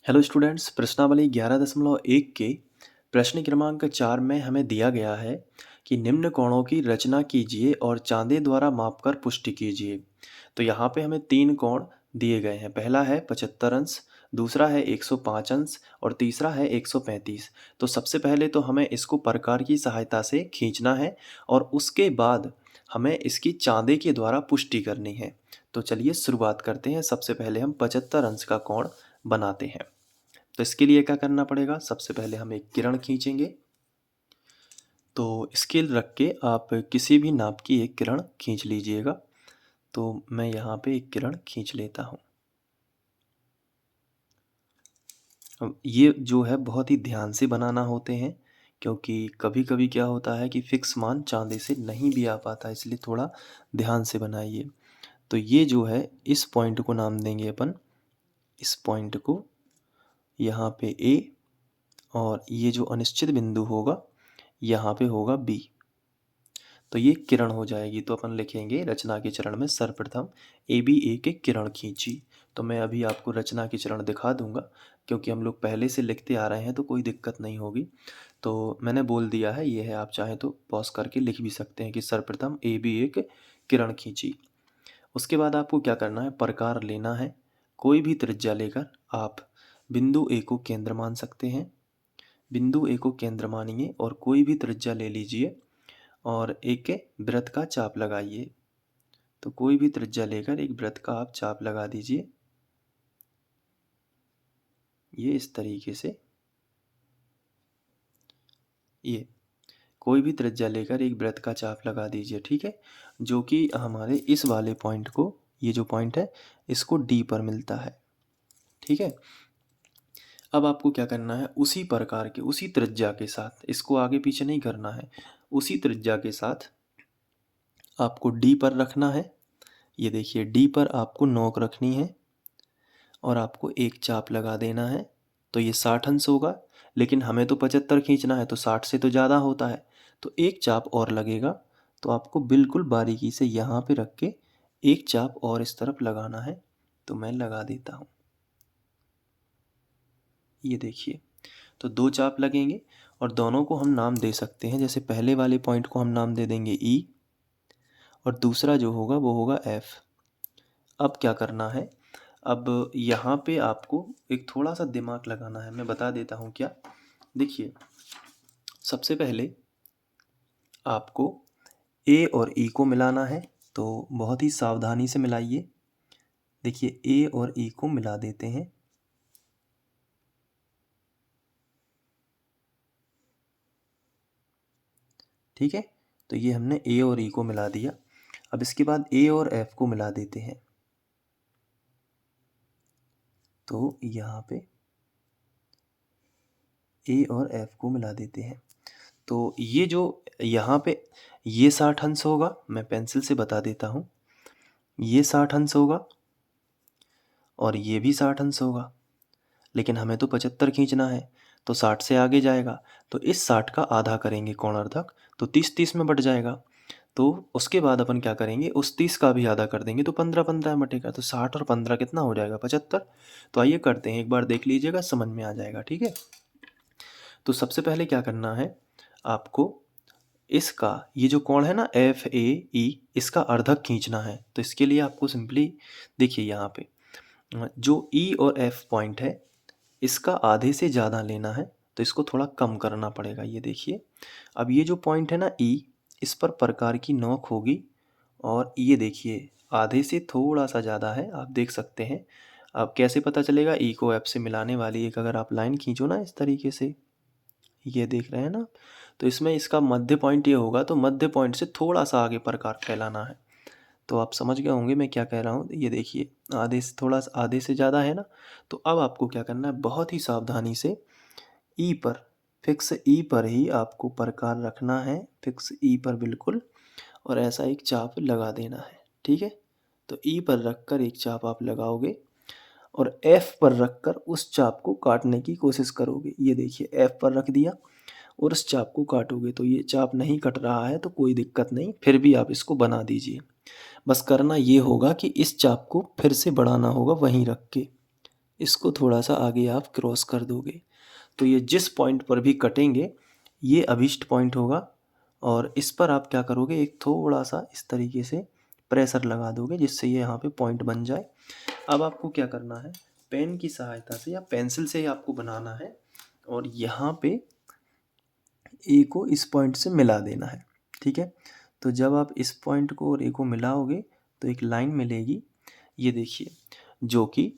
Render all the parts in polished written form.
Hello students, प्रश्नावली 11.1 के प्रश्न क्रमांक 4 में हमें दिया गया है कि निम्न कोणों की रचना कीजिए और चांदे द्वारा मापकर पुष्टि कीजिए। तो यहाँ पे हमें 3 कोण दिए गए हैं। पहला है 75 अंश, दूसरा है 105 अंश और तीसरा है 135। तो सबसे पहले तो हमें इसको प्रकार की सहायता से खींचना है और उसके बाद हमें इसकी चांदे के द्वारा पुष्टि करनी है। तो चलिए शुरुआत करते हैं। सबसे पहले हम 75 अंश का कोण बनाते हैं। तो इसके लिए क्या करना पड़ेगा, सबसे पहले हम एक किरण खींचेंगे। तो स्केल रख के आप किसी भी नाप की एक किरण खींच लीजिएगा। तो मैं यहाँ पे एक किरण खींच लेता हूँ। अब ये जो है बहुत ही ध्यान से बनाना होते हैं, क्योंकि कभी कभी क्या होता है कि फिक्स मान चांदे से नहीं भी आ पाता, इसलिए थोड़ा ध्यान से बनाइए। तो ये जो है इस पॉइंट को नाम देंगे अपन, इस पॉइंट को यहाँ पे ए, और ये जो अनिश्चित बिंदु होगा यहाँ पे होगा बी। तो ये किरण हो जाएगी। तो अपन लिखेंगे रचना के चरण में सर्वप्रथम ए बी ए के किरण खींची। तो मैं अभी आपको रचना के चरण दिखा दूंगा, क्योंकि हम लोग पहले से लिखते आ रहे हैं तो कोई दिक्कत नहीं होगी। तो मैंने बोल दिया है, ये है। आप चाहें तो पॉज करके लिख भी सकते हैं कि सर्वप्रथम ए बी ए के किरण खींची। उसके बाद आपको क्या करना है, प्रकार लेना है। कोई भी त्रिज्या लेकर आप बिंदु ए को केंद्र मान सकते हैं। बिंदु ए को केंद्र मानिए और कोई भी त्रिज्या ले लीजिए और एक वृत्त का चाप लगाइए। तो कोई भी त्रिज्या लेकर एक वृत्त का आप चाप लगा दीजिए, ये इस तरीके से। ये कोई भी त्रिज्या लेकर एक वृत्त का चाप लगा दीजिए, ठीक है, जो कि हमारे इस वाले पॉइंट को, ये जो पॉइंट है इसको डी पर मिलता है, ठीक है। अब आपको क्या करना है, उसी प्रकार के उसी त्रिज्या के साथ, इसको आगे पीछे नहीं करना है, उसी त्रिज्या के साथ आपको डी पर रखना है। ये देखिए, डी पर आपको नोक रखनी है और आपको एक चाप लगा देना है। तो ये 60 अंश होगा, लेकिन हमें तो 75 खींचना है, तो 60 से तो ज़्यादा होता है, तो एक चाप और लगेगा। तो आपको बिल्कुल बारीकी से यहाँ पे रख के एक चाप और इस तरफ लगाना है। तो मैं लगा देता हूँ, ये देखिए। तो 2 चाप लगेंगे और दोनों को हम नाम दे सकते हैं। जैसे पहले वाले पॉइंट को हम नाम दे देंगे ई, और दूसरा जो होगा वो होगा एफ। अब क्या करना है, अब यहाँ पे आपको एक थोड़ा सा दिमाग लगाना है, मैं बता देता हूँ क्या। देखिए, सबसे पहले आपको ए और ई को मिलाना है। तो बहुत ही सावधानी से मिलाइए। देखिए, ए और ई को मिला देते हैं। ठीक है, तो ये हमने ए और ई को मिला दिया। अब इसके बाद ए और एफ को मिला देते हैं। तो यहाँ पे ए और एफ को मिला देते हैं। तो ये जो यहाँ पे ये 60 अंश होगा, मैं पेंसिल से बता देता हूँ, ये 60 अंश होगा और ये भी 60 अंश होगा, लेकिन हमें तो 75 खींचना है, तो 60 से आगे जाएगा। तो इस 60 का आधा करेंगे कोणार्धक, तो 30-30 में बट जाएगा। तो उसके बाद अपन क्या करेंगे, उस 30 का भी आधा कर देंगे, तो 15-15 में बटेगा। तो 60 और 15 कितना हो जाएगा, 75। तो आइए करते हैं, एक बार देख लीजिएगा, समझ में आ जाएगा, ठीक है। तो सबसे पहले क्या करना है आपको, इसका ये जो कोण है ना एफ ए ई, इसका अर्धक खींचना है। तो इसके लिए आपको सिंपली देखिए, यहाँ पे जो ई और एफ पॉइंट है इसका आधे से ज़्यादा लेना है, तो इसको थोड़ा कम करना पड़ेगा। ये देखिए, अब ये जो पॉइंट है ना ई, इस पर प्रकार की नोक होगी, और ये देखिए आधे से थोड़ा सा ज़्यादा है, आप देख सकते हैं। अब कैसे पता चलेगा, ई को एफ से मिलाने वाली एक अगर आप लाइन खींचो ना इस तरीके से, ये देख रहे हैं ना, तो इसमें इसका मध्य पॉइंट ये होगा, तो मध्य पॉइंट से थोड़ा सा आगे प्रकार फैलाना है। तो आप समझ गए होंगे मैं क्या कह रहा हूँ। ये देखिए, आधे से थोड़ा सा, आधे से ज़्यादा है ना। तो अब आपको क्या करना है, बहुत ही सावधानी से ई पर, फिक्स ई पर ही आपको प्रकार रखना है, फिक्स ई पर बिल्कुल, और ऐसा एक चाप लगा देना है, ठीक है। तो ई पर रखकर एक चाप आप लगाओगे और एफ पर रखकर उस चाप को काटने की कोशिश करोगे। ये देखिए, एफ पर रख दिया और उस चाप को काटोगे, तो ये चाप नहीं कट रहा है, तो कोई दिक्कत नहीं, फिर भी आप इसको बना दीजिए। बस करना ये होगा कि इस चाप को फिर से बढ़ाना होगा वहीं रख के, इसको थोड़ा सा आगे आप क्रॉस कर दोगे तो ये जिस पॉइंट पर भी कटेंगे ये अभिष्ट पॉइंट होगा। और इस पर आप क्या करोगे, एक थोड़ा सा इस तरीके से प्रेशर लगा दोगे जिससे ये यहाँ पे पॉइंट बन जाए। अब आपको क्या करना है, पेन की सहायता से या पेंसिल से ही आपको बनाना है और यहाँ पे ए को इस पॉइंट से मिला देना है। ठीक है, तो जब आप इस पॉइंट को और ए को मिलाओगे तो एक लाइन मिलेगी, ये देखिए, जो कि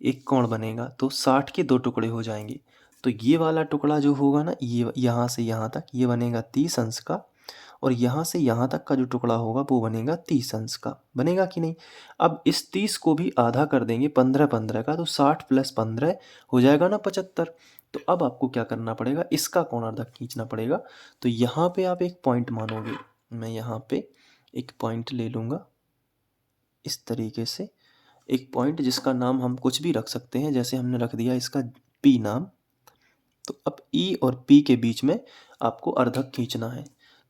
एक कोण बनेगा। तो 60 के 2 टुकड़े हो जाएंगे। तो ये वाला टुकड़ा जो होगा ना, ये यहाँ से यहाँ तक ये बनेगा 30 अंश का, और यहाँ से यहाँ तक का जो टुकड़ा होगा वो बनेगा 30 अंश का। बनेगा कि नहीं? अब इस 30 को भी आधा कर देंगे 15-15 का, तो 60 + 15 हो जाएगा ना 75। तो अब आपको क्या करना पड़ेगा, इसका कोणार्धक खींचना पड़ेगा। तो यहाँ पे आप एक पॉइंट मानोगे, मैं यहाँ पे एक पॉइंट ले लूँगा इस तरीके से, एक पॉइंट जिसका नाम हम कुछ भी रख सकते हैं, जैसे हमने रख दिया इसका P नाम। तो अब E और P के बीच में आपको अर्धक खींचना है।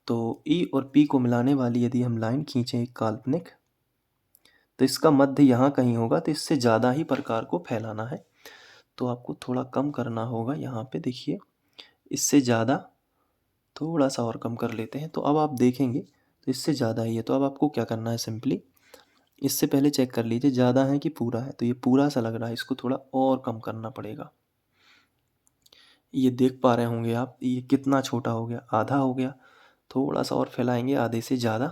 तो E और P को मिलाने वाली यदि हम लाइन खींचें एक काल्पनिक, तो इसका मध्य यहाँ कहीं होगा, तो इससे ज़्यादा ही प्रकार को फैलाना है। तो आपको थोड़ा कम करना होगा, यहाँ पे देखिए इससे ज़्यादा, थोड़ा सा और कम कर लेते हैं। तो अब आप देखेंगे तो इससे ज़्यादा ही है। तो अब आपको क्या करना है, सिंपली इससे पहले चेक कर लीजिए ज़्यादा है कि पूरा है। तो ये पूरा सा लग रहा है, इसको थोड़ा और कम करना पड़ेगा। ये देख पा रहे होंगे आप, ये कितना छोटा हो गया, आधा हो गया। थोड़ा सा और फैलाएंगे आधे से ज़्यादा,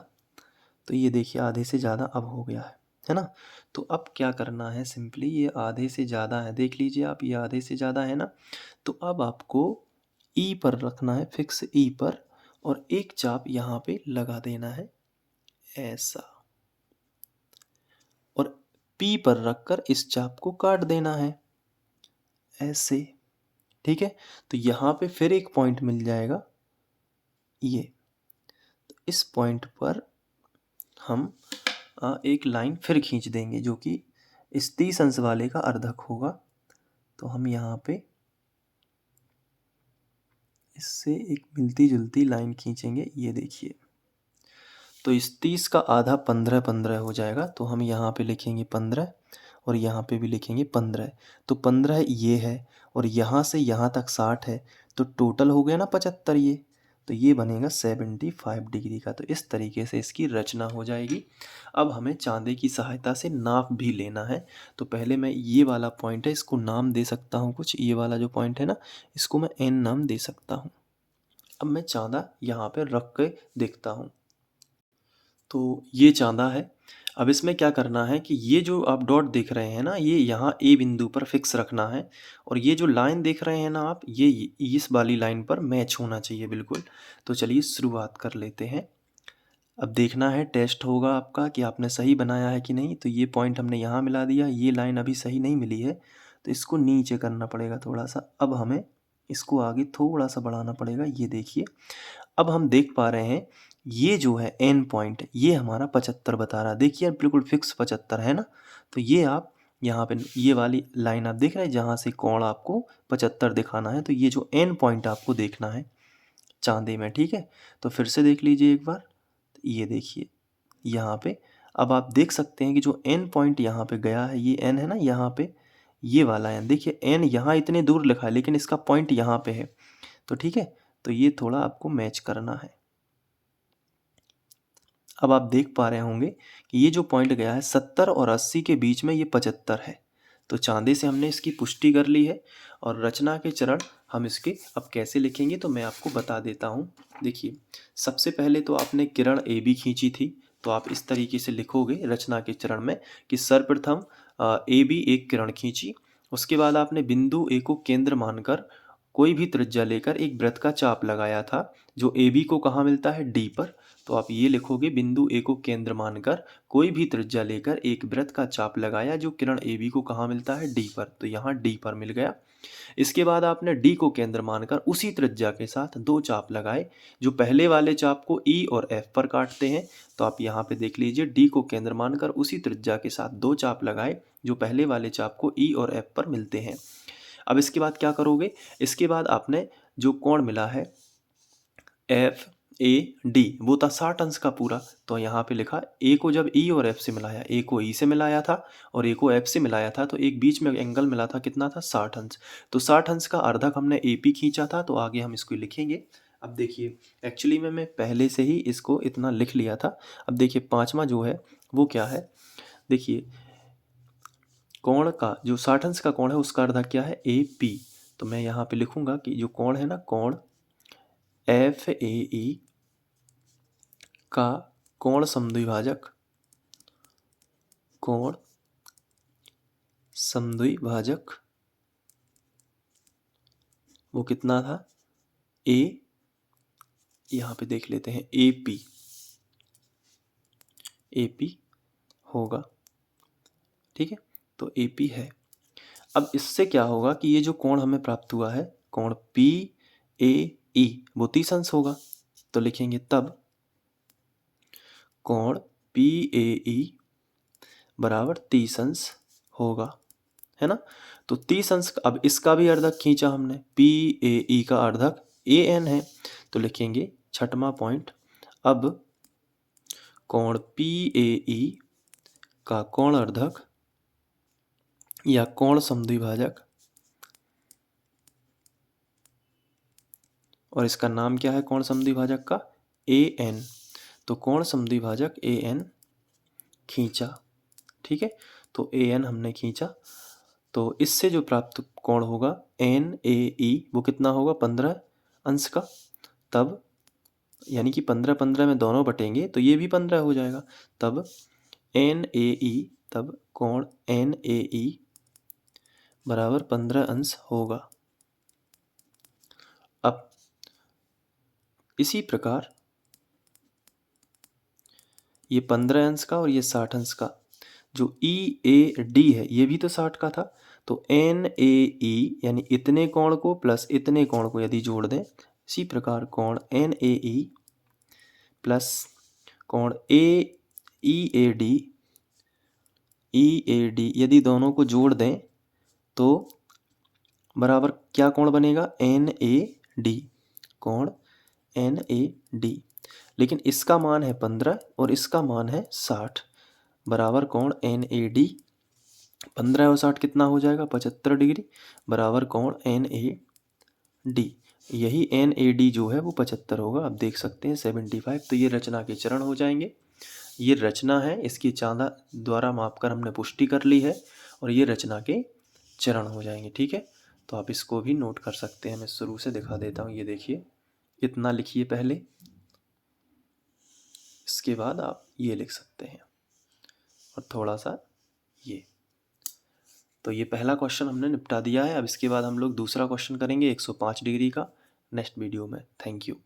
तो ये देखिए आधे से ज़्यादा अब हो गया है ना। तो अब क्या करना है, सिंपली ये आधे से ज़्यादा है, देख लीजिए आप, ये आधे से ज़्यादा है ना। तो अब आपको ई पर रखना है, फिक्स ई पर, और एक चाप यहाँ पे लगा देना है ऐसा, और पी पर रखकर इस चाप को काट देना है ऐसे। ठीक है, तो यहाँ पे फिर एक पॉइंट मिल जाएगा ये। तो इस पॉइंट पर हम एक लाइन फिर खींच देंगे जो कि इस 30 अंश वाले का अर्धक होगा। तो हम यहाँ पे इससे एक मिलती जुलती लाइन खींचेंगे, ये देखिए। तो इस 30 का आधा 15-15 हो जाएगा। तो हम यहाँ पे लिखेंगे 15 और यहाँ पे भी लिखेंगे 15। तो 15 ये है और यहाँ से यहाँ तक 60 है, तो टोटल हो गया ना 75 ये। तो ये बनेगा 75 डिग्री का। तो इस तरीके से इसकी रचना हो जाएगी। अब हमें चांदे की सहायता से नाप भी लेना है। तो पहले मैं ये वाला पॉइंट है, इसको नाम दे सकता हूँ कुछ, ये वाला जो पॉइंट है ना, इसको मैं N नाम दे सकता हूँ। अब मैं चांदा यहाँ पे रख के देखता हूँ। तो ये चांदा है। अब इसमें क्या करना है कि ये जो आप डॉट देख रहे हैं ना, ये यहाँ ए बिंदु पर फिक्स रखना है, और ये जो लाइन देख रहे हैं ना आप, ये इस वाली लाइन पर मैच होना चाहिए बिल्कुल। तो चलिए शुरुआत कर लेते हैं। अब देखना है, टेस्ट होगा आपका कि आपने सही बनाया है कि नहीं। तो ये पॉइंट हमने यहाँ मिला दिया, ये लाइन अभी सही नहीं मिली है, तो इसको नीचे करना पड़ेगा थोड़ा सा। अब हमें इसको आगे थोड़ा सा बढ़ाना पड़ेगा, ये देखिए। अब हम देख पा रहे हैं ये जो है एन पॉइंट, ये हमारा 75 बता रहा है। देखिए बिल्कुल फिक्स 75 है ना। तो ये आप यहाँ पे ये वाली लाइन आप देख रहे हैं जहाँ से कोण आपको 75 दिखाना है, तो ये जो एन पॉइंट आपको देखना है चांदे में। ठीक है, तो फिर से देख लीजिए एक बार, ये देखिए यहाँ पे। अब आप देख सकते हैं कि जो एन पॉइंट यहाँ पे गया है, ये एन है ना यहाँ पे, ये वाला एन देखिए, एन यहाँ इतने दूर लिखा है लेकिन इसका पॉइंट यहाँ पे है। तो ठीक है, तो ये थोड़ा आपको मैच करना है। अब आप देख पा रहे होंगे कि ये जो पॉइंट गया है 70 और 80 के बीच में, ये 75 है। तो चांदे से हमने इसकी पुष्टि कर ली है। और रचना के चरण हम इसके अब कैसे लिखेंगे तो मैं आपको बता देता हूँ। देखिए, सबसे पहले तो आपने किरण ए बी खींची थी, तो आप इस तरीके से लिखोगे रचना के चरण में कि सर्वप्रथम ए बी एक किरण खींची। उसके बाद आपने बिंदु ए को केंद्र मानकर कोई भी त्रिज्या लेकर एक वृत्त का चाप लगाया था, जो ए बी को कहाँ मिलता है, डी पर। तो आप ये लिखोगे, बिंदु ए को केंद्र मानकर कोई भी त्रिज्या लेकर एक वृत्त का चाप लगाया जो किरण ए बी को कहाँ मिलता है, डी पर। तो यहाँ डी पर मिल गया। इसके बाद आपने डी को केंद्र मानकर उसी त्रिज्या के साथ दो चाप लगाए जो पहले वाले चाप को ई और एफ पर काटते हैं। तो आप यहाँ पे देख लीजिए, डी को केंद्र मानकर उसी त्रिज्या के साथ दो चाप लगाए जो पहले वाले चाप को ई और एफ पर मिलते हैं। अब इसके बाद क्या करोगे, इसके बाद आपने जो कोण मिला है एफ ए डी वो था 60 अंश का पूरा, तो यहाँ पे लिखा ए को जब ई और एफ से मिलाया, ए को ई से मिलाया था और ए को एफ से मिलाया था, तो एक बीच में एंगल मिला था, कितना था 60 अंश। तो 60 अंश का अर्धक हमने ए पी खींचा था, तो आगे हम इसको लिखेंगे। अब देखिए एक्चुअली में मैं पहले से ही इसको इतना लिख लिया था। अब देखिए पाँचवा जो है वो क्या है, देखिए कोण का जो 60 अंश का कोण है उसका अर्धक क्या है ए पी। तो मैं यहाँ पे लिखूंगा कि जो कोण है ना, कोण एफ ए ई का कोण समद्विभाजक, कोण समद्विभाजक वो कितना था ए, यहाँ पे देख लेते हैं ए पी होगा, ठीक है। तो ए पी है। अब इससे क्या होगा कि ये जो कोण हमें प्राप्त हुआ है कोण पी ए ई वो 30 अंश होगा, तो लिखेंगे तब कोण पी ए ई बराबर 30 अंश होगा, है ना। तो 30 अंश, अब इसका भी अर्धक खींचा हमने, पी ए ई का अर्धक ए एन है, तो लिखेंगे छठवां पॉइंट, अब कोण पी ए ई का कोण अर्धक या कोण समद्विभाजक, और इसका नाम क्या है कोण समद्विभाजक का, ए एन। तो कोण समद्विभाजक ए एन खींचा, ठीक है। तो ए एन हमने खींचा, तो इससे जो प्राप्त कोण होगा एन ए ई वो कितना होगा 15 अंश का, तब यानी कि 15 15 में दोनों बटेंगे तो ये भी 15 हो जाएगा, तब एन ए ई, तब कोण एन ए ई बराबर 15 अंश होगा। अब इसी प्रकार ये 15 अंश का और ये 60 अंश का जो ई ए डी है ये भी तो 60 का था, तो एन ए ई यानी इतने कोण को प्लस इतने कोण को यदि जोड़ दें, इसी प्रकार कोण एन ए ई प्लस कोण ए ई ए डी यदि दोनों को जोड़ दें तो बराबर क्या कोण बनेगा एन ए डी, कोण एन ए डी। लेकिन इसका मान है 15 और इसका मान है 60, बराबर कोण एन ए डी 15 और 60 कितना हो जाएगा 75 डिग्री, बराबर कोण एन ए डी। यही एन ए डी जो है वो 75 होगा, आप देख सकते हैं 75। तो ये रचना के चरण हो जाएंगे, ये रचना है, इसकी चांदा द्वारा मापकर हमने पुष्टि कर ली है, और ये रचना के चरण हो जाएंगे, ठीक है। तो आप इसको भी नोट कर सकते हैं, मैं शुरू से दिखा देता हूँ। ये देखिए इतना लिखिए पहले, इसके बाद आप ये लिख सकते हैं और थोड़ा सा ये। तो ये पहला क्वेश्चन हमने निपटा दिया है। अब इसके बाद हम लोग दूसरा क्वेश्चन करेंगे 105 डिग्री का नेक्स्ट वीडियो में। Thank you.